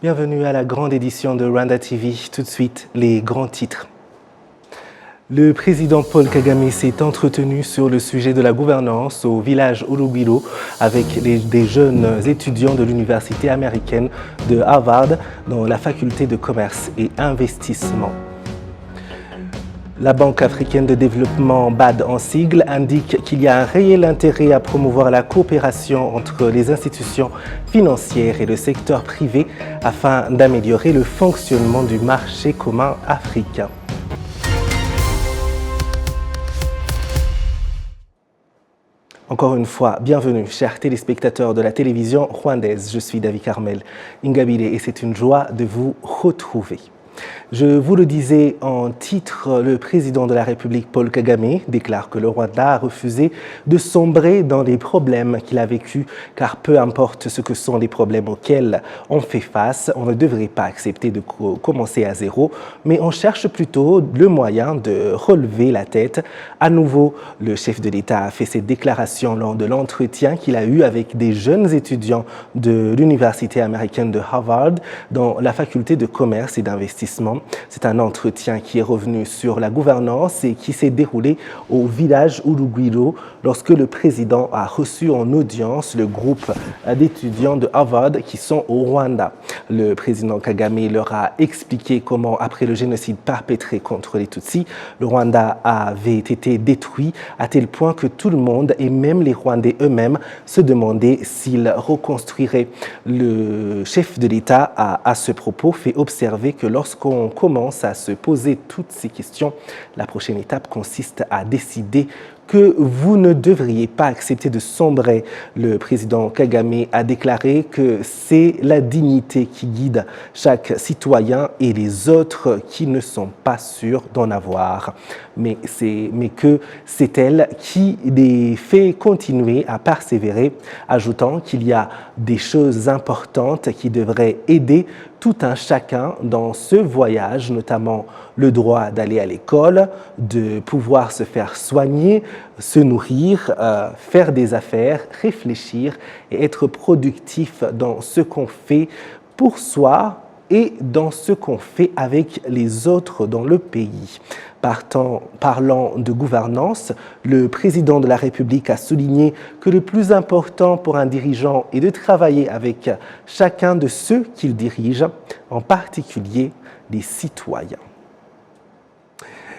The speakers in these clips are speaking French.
Bienvenue à la grande édition de Rwanda TV. Tout de suite, les grands titres. Le président Paul Kagame s'est entretenu sur le sujet de la gouvernance au village Urugwiro avec des jeunes étudiants de l'université américaine de Harvard dans la faculté de commerce et investissement. La Banque africaine de développement, BAD en sigle, indique qu'il y a un réel intérêt à promouvoir la coopération entre les institutions financières et le secteur privé afin d'améliorer le fonctionnement du marché commun africain. Encore une fois, bienvenue, chers téléspectateurs de la télévision rwandaise. Je suis David Carmel Ingabire et c'est une joie de vous retrouver. Je vous le disais en titre, le président de la République, Paul Kagame, déclare que le Rwanda a refusé de sombrer dans les problèmes qu'il a vécus, car peu importe ce que sont les problèmes auxquels on fait face, on ne devrait pas accepter de commencer à zéro, mais on cherche plutôt le moyen de relever la tête. À nouveau, le chef de l'État a fait cette déclaration lors de l'entretien qu'il a eu avec des jeunes étudiants de l'université américaine de Harvard dans la faculté de commerce et d'investissement. C'est un entretien qui est revenu sur la gouvernance et qui s'est déroulé au village Urugwiro lorsque le président a reçu en audience le groupe d'étudiants de Harvard qui sont au Rwanda. Le président Kagame leur a expliqué comment, après le génocide perpétré contre les Tutsis, le Rwanda avait été détruit à tel point que tout le monde, et même les Rwandais eux-mêmes, se demandaient s'ils reconstruiraient. Le chef de l'État a, à ce propos, fait observer que lorsqu'on commence à se poser toutes ces questions, la prochaine étape consiste à décider que vous ne devriez pas accepter de sombrer. Le président Kagame a déclaré que c'est la dignité qui guide chaque citoyen et les autres qui ne sont pas sûrs d'en avoir. Mais que c'est elle qui les fait continuer à persévérer, ajoutant qu'il y a des choses importantes qui devraient aider tout un chacun dans ce voyage, notamment le droit d'aller à l'école, de pouvoir se faire soigner, se nourrir, faire des affaires, réfléchir et être productif dans ce qu'on fait pour soi et dans ce qu'on fait avec les autres dans le pays. Parlant de gouvernance, le président de la République a souligné que le plus important pour un dirigeant est de travailler avec chacun de ceux qu'il dirige, en particulier les citoyens.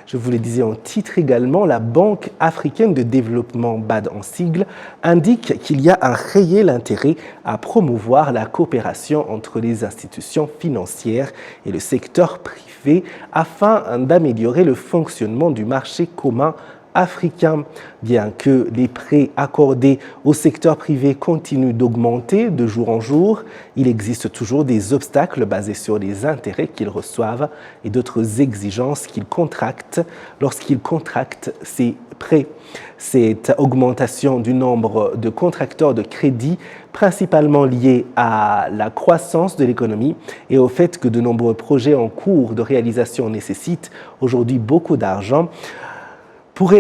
Je vous le disais en titre également, la Banque africaine de développement, BAD en sigle, indique qu'il y a un réel intérêt à promouvoir la coopération entre les institutions financières et le secteur privé afin d'améliorer le fonctionnement du marché commun africain. Bien que les prêts accordés au secteur privé continuent d'augmenter de jour en jour, il existe toujours des obstacles basés sur les intérêts qu'ils reçoivent et d'autres exigences qu'ils contractent lorsqu'ils contractent ces prêts. Cette augmentation du nombre de contracteurs de crédit, principalement liée à la croissance de l'économie et au fait que de nombreux projets en cours de réalisation nécessitent aujourd'hui beaucoup d'argent, pour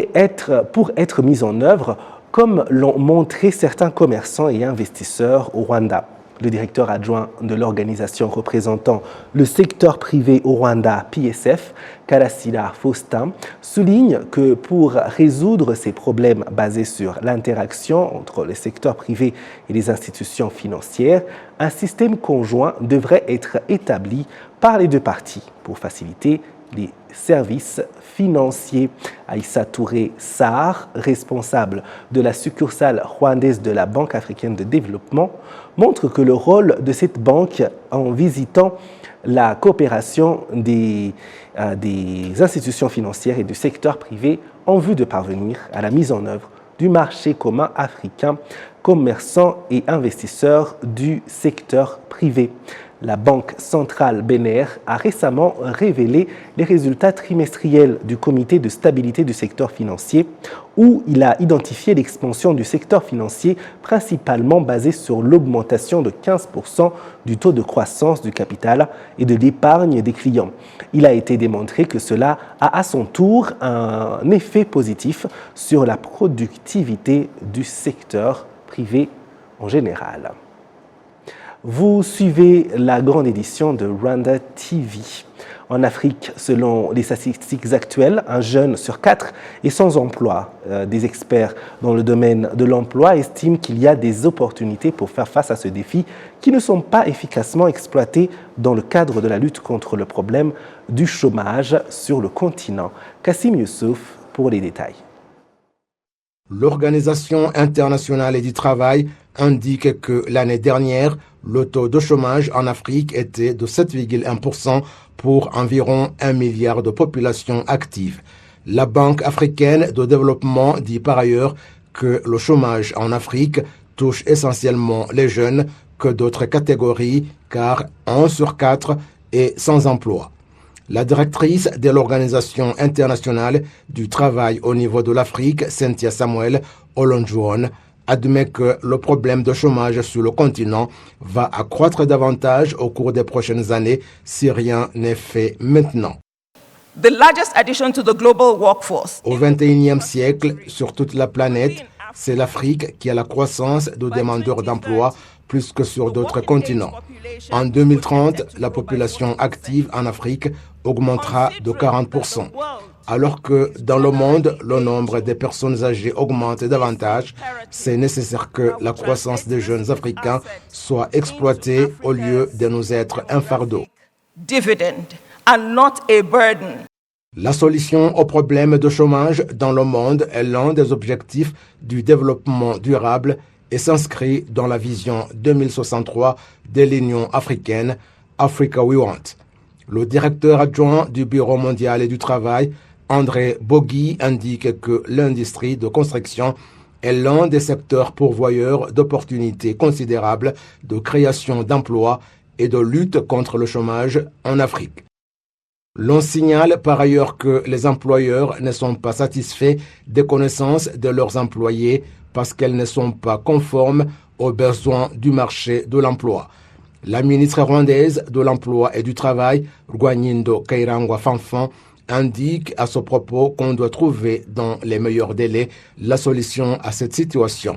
être mis en œuvre, comme l'ont montré certains commerçants et investisseurs au Rwanda. Le directeur adjoint de l'organisation représentant le secteur privé au Rwanda, PSF, Karasira Faustin, souligne que pour résoudre ces problèmes basés sur l'interaction entre le secteur privé et les institutions financières, un système conjoint devrait être établi par les deux parties pour faciliter les services financiers. Aïssa Touré Sarr, responsable de la succursale rwandaise de la Banque africaine de développement, montre que le rôle de cette banque en visitant la coopération des institutions financières et du secteur privé en vue de parvenir à la mise en œuvre du marché commun africain, commerçants et investisseurs du secteur privé. La Banque centrale BNR a récemment révélé les résultats trimestriels du Comité de stabilité du secteur financier, où il a identifié l'expansion du secteur financier principalement basée sur l'augmentation de 15% du taux de croissance du capital et de l'épargne des clients. Il a été démontré que cela a à son tour un effet positif sur la productivité du secteur privé en général. Vous suivez la grande édition de Rwanda TV. En Afrique, selon les statistiques actuelles, un jeune sur 4 est sans emploi. Des experts dans le domaine de l'emploi estiment qu'il y a des opportunités pour faire face à ce défi qui ne sont pas efficacement exploitées dans le cadre de la lutte contre le problème du chômage sur le continent. Kassim Youssouf pour les détails. L'Organisation internationale du travail indique que l'année dernière, le taux de chômage en Afrique était de 7,1% pour environ 1 milliard de populations actives. La Banque africaine de développement dit par ailleurs que le chômage en Afrique touche essentiellement les jeunes que d'autres catégories, car 1 sur 4 est sans emploi. La directrice de l'Organisation internationale du travail au niveau de l'Afrique, Cynthia Samuel Olonjuwon, admet que le problème de chômage sur le continent va accroître davantage au cours des prochaines années si rien n'est fait maintenant. The largest addition to the global workforce. Au XXIe siècle, sur toute la planète, c'est l'Afrique qui a la croissance de demandeurs d'emploi plus que sur d'autres continents. En 2030, la population active en Afrique augmentera de 40%. Alors que dans le monde, le nombre des personnes âgées augmente davantage, c'est nécessaire que la croissance des jeunes Africains soit exploitée au lieu de nous être un fardeau. Dividend and not a burden. La solution au problème de chômage dans le monde est l'un des objectifs du développement durable et s'inscrit dans la vision 2063 de l'Union africaine, Africa We Want. Le directeur adjoint du Bureau mondial du travail, André Bogi, indique que l'industrie de construction est l'un des secteurs pourvoyeurs d'opportunités considérables de création d'emplois et de lutte contre le chômage en Afrique. L'on signale par ailleurs que les employeurs ne sont pas satisfaits des connaissances de leurs employés parce qu'elles ne sont pas conformes aux besoins du marché de l'emploi. La ministre rwandaise de l'Emploi et du Travail, Rwanyindo Kairangwa Fanfan, indique à ce propos qu'on doit trouver dans les meilleurs délais la solution à cette situation.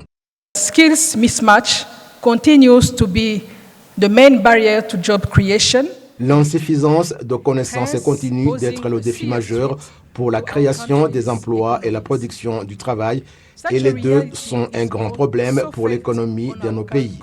Skills mismatch continues to be the main barrier to job creation. L'insuffisance de connaissances continue d'être le défi majeur pour la création des emplois et la production du travail, et les deux sont un grand problème pour l'économie de nos pays.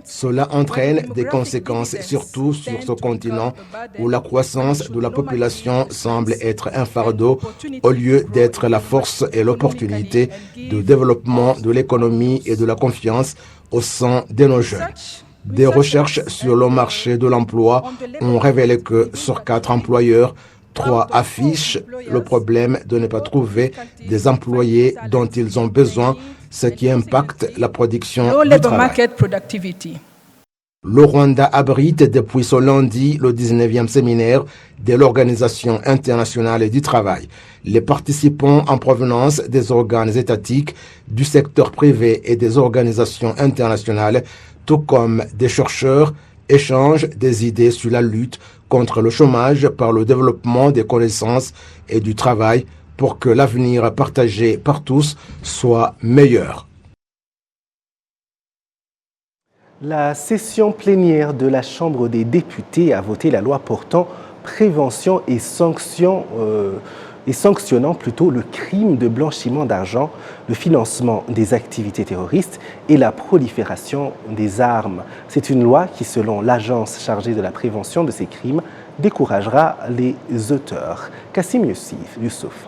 Cela entraîne des conséquences surtout sur ce continent où la croissance de la population semble être un fardeau au lieu d'être la force et l'opportunité de développement de l'économie et de la confiance au sein de nos jeunes. Des recherches sur le marché de l'emploi ont révélé que sur 4 employeurs, 3 affichent le problème de ne pas trouver des employés dont ils ont besoin, ce qui impacte la production du travail. Le Rwanda abrite depuis ce lundi le 19e séminaire de l'Organisation internationale du travail. Les participants en provenance des organes étatiques, du secteur privé et des organisations internationales, tout comme des chercheurs, échangent des idées sur la lutte contre le chômage par le développement des connaissances et du travail pour que l'avenir partagé par tous soit meilleur. La session plénière de la Chambre des députés a voté la loi portant prévention et sanctionnant le crime de blanchiment d'argent, le financement des activités terroristes et la prolifération des armes. C'est une loi qui, selon l'agence chargée de la prévention de ces crimes, découragera les auteurs. Kassim Youssouf.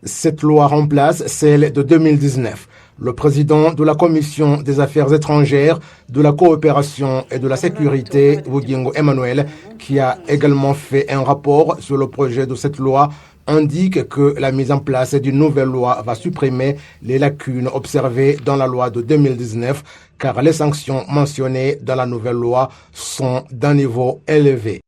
Cette loi remplace celle de 2019. Le président de la Commission des Affaires étrangères, de la coopération et de la sécurité, Bugingo Emmanuel, qui a également fait un rapport sur le projet de cette loi, indique que la mise en place d'une nouvelle loi va supprimer les lacunes observées dans la loi de 2019, car les sanctions mentionnées dans la nouvelle loi sont d'un niveau élevé.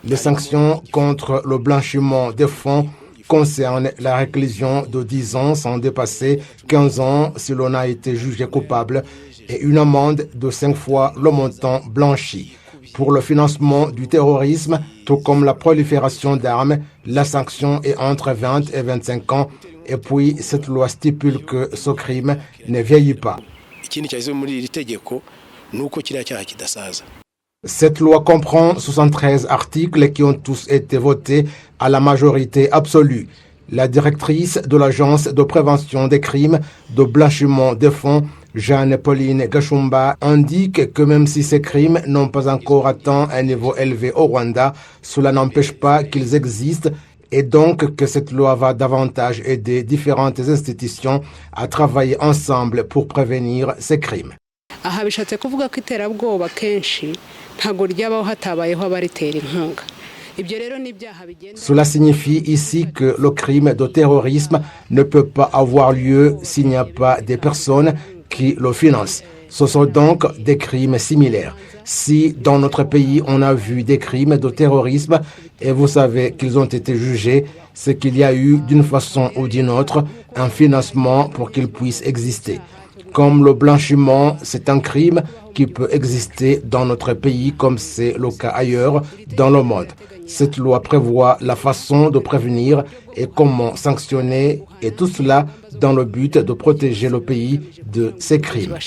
Les sanctions contre le blanchiment des fonds concernent la réclusion de 10 ans sans dépasser 15 ans si l'on a été jugé coupable et une amende de 5 fois le montant blanchi. Pour le financement du terrorisme, tout comme la prolifération d'armes, la sanction est entre 20 et 25 ans Et puis, cette loi stipule que ce crime ne vieillit pas. Cette loi comprend 73 articles qui ont tous été votés à la majorité absolue. La directrice de l'Agence de prévention des crimes de blanchiment des fonds, Jeanne-Pauline Gashumba, indique que même si ces crimes n'ont pas encore atteint un niveau élevé au Rwanda, cela n'empêche pas qu'ils existent et donc que cette loi va davantage aider différentes institutions à travailler ensemble pour prévenir ces crimes. Aha bishatse kuvuga ko iterabwoba kenshi ntago ryabaho hatabayeho abaritera inkunga. Cela signifie ici que le crime de terrorisme ne peut pas avoir lieu s'il n'y a pas des personnes qui le financent. Ce sont donc des crimes similaires. Si dans notre pays on a vu des crimes de terrorisme et vous savez qu'ils ont été jugés, c'est qu'il y a eu d'une façon ou d'une autre un financement pour qu'ils puissent exister. Comme le blanchiment, c'est un crime qui peut exister dans notre pays comme c'est le cas ailleurs dans le monde. Cette loi prévoit la façon de prévenir et comment sanctionner, et tout cela dans le but de protéger le pays de ces crimes.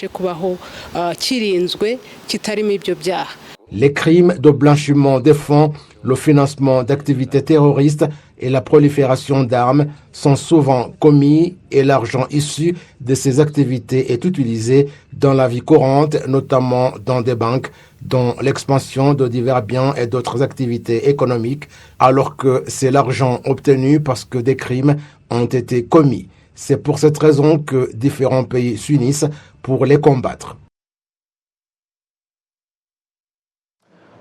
Les crimes de blanchiment des fonds, le financement d'activités terroristes et la prolifération d'armes sont souvent commis et l'argent issu de ces activités est utilisé dans la vie courante, notamment dans des banques, dans l'expansion de divers biens et d'autres activités économiques, alors que c'est l'argent obtenu parce que des crimes ont été commis. C'est pour cette raison que différents pays s'unissent pour les combattre.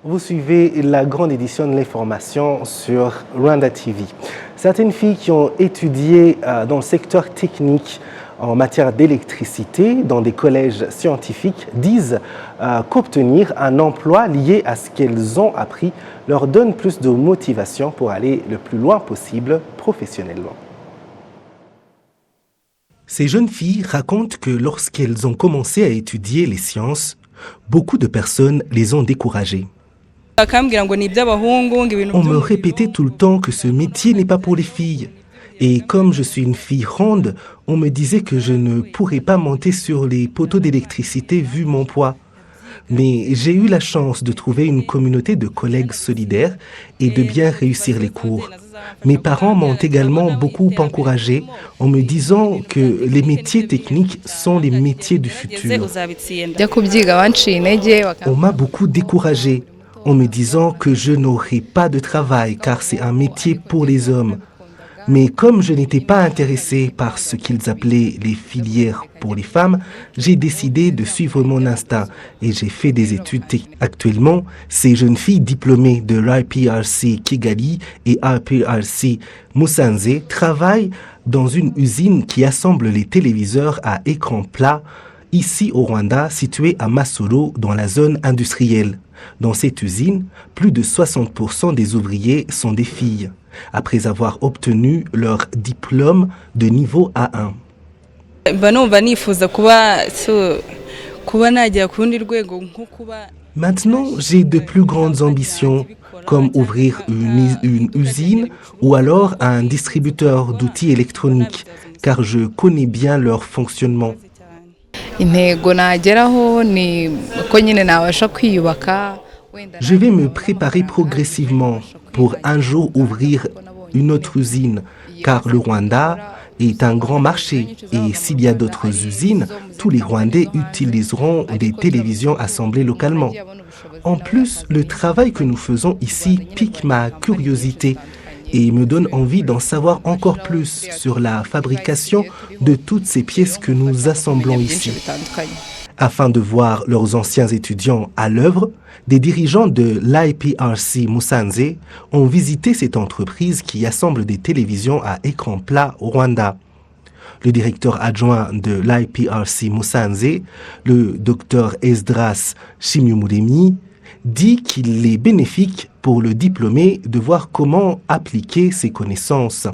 Vous suivez la grande édition de l'information sur Rwanda TV. Certaines filles qui ont étudié dans le secteur technique en matière d'électricité dans des collèges scientifiques disent qu'obtenir un emploi lié à ce qu'elles ont appris leur donne plus de motivation pour aller le plus loin possible professionnellement. Ces jeunes filles racontent que lorsqu'elles ont commencé à étudier les sciences, beaucoup de personnes les ont découragées. On me répétait tout le temps que ce métier n'est pas pour les filles. Et comme je suis une fille ronde, on me disait que je ne pourrais pas monter sur les poteaux d'électricité vu mon poids. Mais j'ai eu la chance de trouver une communauté de collègues solidaires et de bien réussir les cours. Mes parents m'ont également beaucoup encouragé en me disant que les métiers techniques sont les métiers du futur. On m'a beaucoup découragé en me disant que je n'aurais pas de travail car c'est un métier pour les hommes. Mais comme je n'étais pas intéressé par ce qu'ils appelaient les filières pour les femmes, j'ai décidé de suivre mon instinct et j'ai fait des études techniques. Actuellement, ces jeunes filles diplômées de l'IPRC Kigali et IPRC Musanze travaillent dans une usine qui assemble les téléviseurs à écran plat ici au Rwanda, située à Masoro dans la zone industrielle. Dans cette usine, plus de 60% des ouvriers sont des filles, après avoir obtenu leur diplôme de niveau A1. Maintenant, j'ai de plus grandes ambitions, comme ouvrir une usine ou alors un distributeur d'outils électroniques, car je connais bien leur fonctionnement. Je vais me préparer progressivement pour un jour ouvrir une autre usine, car le Rwanda est un grand marché et s'il y a d'autres usines, tous les Rwandais utiliseront des télévisions assemblées localement. En plus, le travail que nous faisons ici pique ma curiosité et me donne envie d'en savoir encore plus sur la fabrication de toutes ces pièces que nous assemblons ici. Afin de voir leurs anciens étudiants à l'œuvre, des dirigeants de l'IPRC Musanze ont visité cette entreprise qui assemble des télévisions à écran plat au Rwanda. Le directeur adjoint de l'IPRC Musanze, le Dr Esdras Shimyumuremi, dit qu'il est bénéfique pour le diplômé de voir comment appliquer ses connaissances.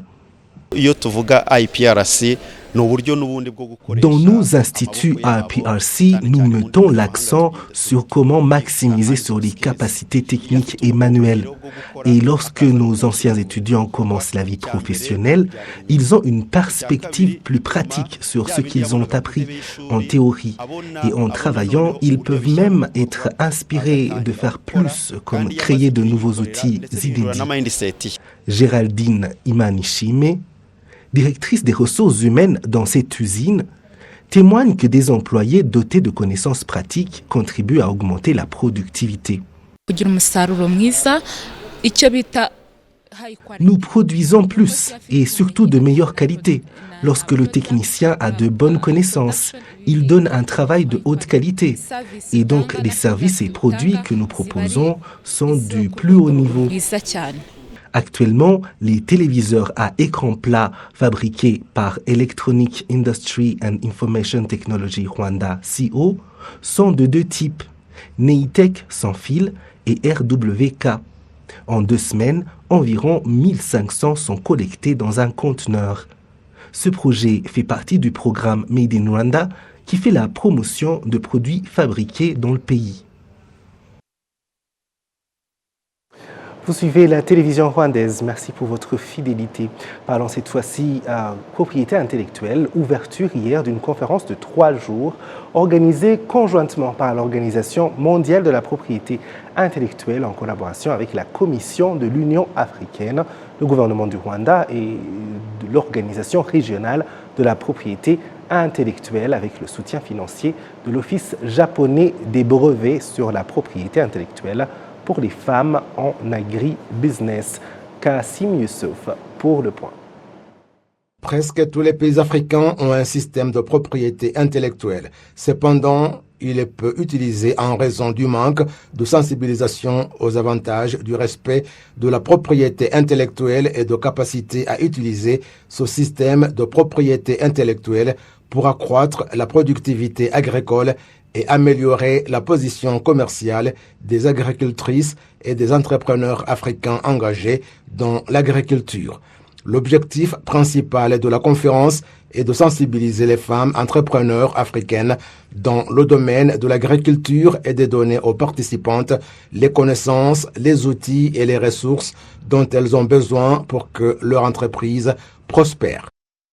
Iyo tuvuga IPRC Dans nos instituts RPRC, nous mettons l'accent sur comment maximiser sur les capacités techniques et manuelles. Et lorsque nos anciens étudiants commencent la vie professionnelle, ils ont une perspective plus pratique sur ce qu'ils ont appris en théorie. Et en travaillant, ils peuvent même être inspirés de faire plus, comme créer de nouveaux outils inédits. Géraldine Imanishime, directrice des ressources humaines dans cette usine, témoigne que des employés dotés de connaissances pratiques contribuent à augmenter la productivité. Nous produisons plus et surtout de meilleure qualité. Lorsque le technicien a de bonnes connaissances, il donne un travail de haute qualité. Et donc les services et produits que nous proposons sont du plus haut niveau. Actuellement, les téléviseurs à écran plat fabriqués par Electronic Industry and Information Technology Rwanda CO sont de deux types, Neitech sans fil et RWK. En 2 semaines, environ 1500 sont collectés dans un conteneur. Ce projet fait partie du programme Made in Rwanda qui fait la promotion de produits fabriqués dans le pays. Vous suivez la télévision rwandaise. Merci pour votre fidélité. Parlons cette fois-ci à propriété intellectuelle, ouverture hier d'une conférence de 3 jours organisée conjointement par l'Organisation mondiale de la propriété intellectuelle en collaboration avec la Commission de l'Union africaine, le gouvernement du Rwanda et de l'Organisation régionale de la propriété intellectuelle avec le soutien financier de l'Office japonais des brevets sur la propriété intellectuelle pour les femmes en agri-business. Kassim Youssouf pour le point. Presque tous les pays africains ont un système de propriété intellectuelle. Cependant, il est peu utilisé en raison du manque de sensibilisation aux avantages du respect de la propriété intellectuelle et de capacité à utiliser ce système de propriété intellectuelle pour accroître la productivité agricole et améliorer la position commerciale des agricultrices et des entrepreneurs africains engagés dans l'agriculture. L'objectif principal de la conférence est de sensibiliser les femmes entrepreneurs africaines dans le domaine de l'agriculture et de donner aux participantes les connaissances, les outils et les ressources dont elles ont besoin pour que leur entreprise prospère.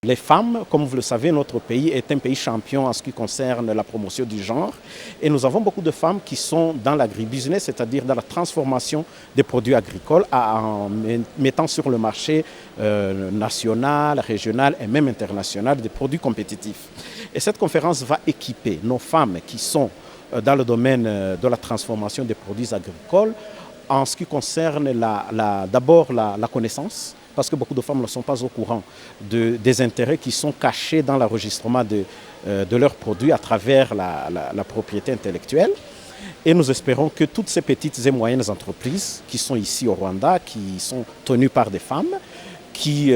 Les femmes, comme vous le savez, notre pays est un pays champion en ce qui concerne la promotion du genre. Et nous avons beaucoup de femmes qui sont dans l'agribusiness, c'est-à-dire dans la transformation des produits agricoles en mettant sur le marché national, régional et même international des produits compétitifs. Et cette conférence va équiper nos femmes qui sont dans le domaine de la transformation des produits agricoles en ce qui concerne d'abord la connaissance, parce que beaucoup de femmes ne sont pas au courant des intérêts qui sont cachés dans l'enregistrement de leurs produits à travers la propriété intellectuelle. Et nous espérons que toutes ces petites et moyennes entreprises qui sont ici au Rwanda, qui sont tenues par des femmes, qui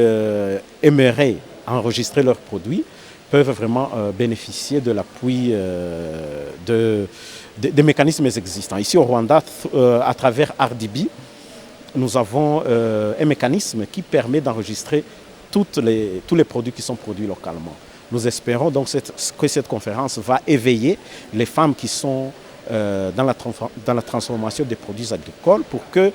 aimeraient enregistrer leurs produits, peuvent vraiment bénéficier de l'appui des mécanismes existants. Ici au Rwanda, à travers RDB, nous avons un mécanisme qui permet d'enregistrer tous les produits qui sont produits localement. Nous espérons donc que cette conférence va éveiller les femmes qui sont dans la transformation des produits agricoles pour que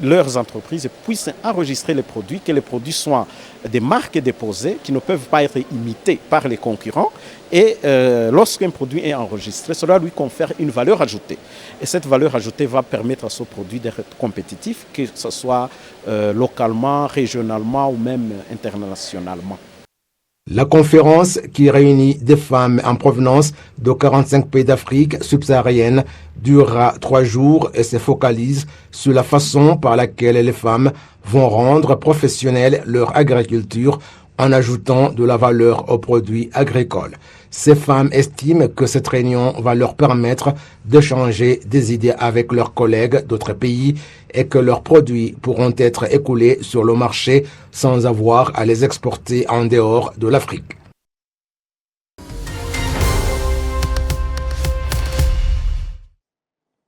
leurs entreprises puissent enregistrer les produits, que les produits soient des marques déposées qui ne peuvent pas être imitées par les concurrents. Et lorsqu'un produit est enregistré, cela lui confère une valeur ajoutée. Et cette valeur ajoutée va permettre à ce produit d'être compétitif, que ce soit localement, régionalement ou même internationalement. La conférence, qui réunit des femmes en provenance de 45 pays d'Afrique subsaharienne, durera 3 jours et se focalise sur la façon par laquelle les femmes vont rendre professionnelle leur agriculture en ajoutant de la valeur aux produits agricoles. Ces femmes estiment que cette réunion va leur permettre d'échanger des idées avec leurs collègues d'autres pays et que leurs produits pourront être écoulés sur le marché sans avoir à les exporter en dehors de l'Afrique.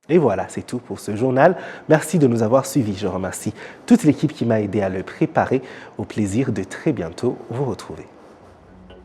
Et voilà, c'est tout pour ce journal. Merci de nous avoir suivis. Je remercie toute l'équipe qui m'a aidé à le préparer. Au plaisir de très bientôt vous retrouver.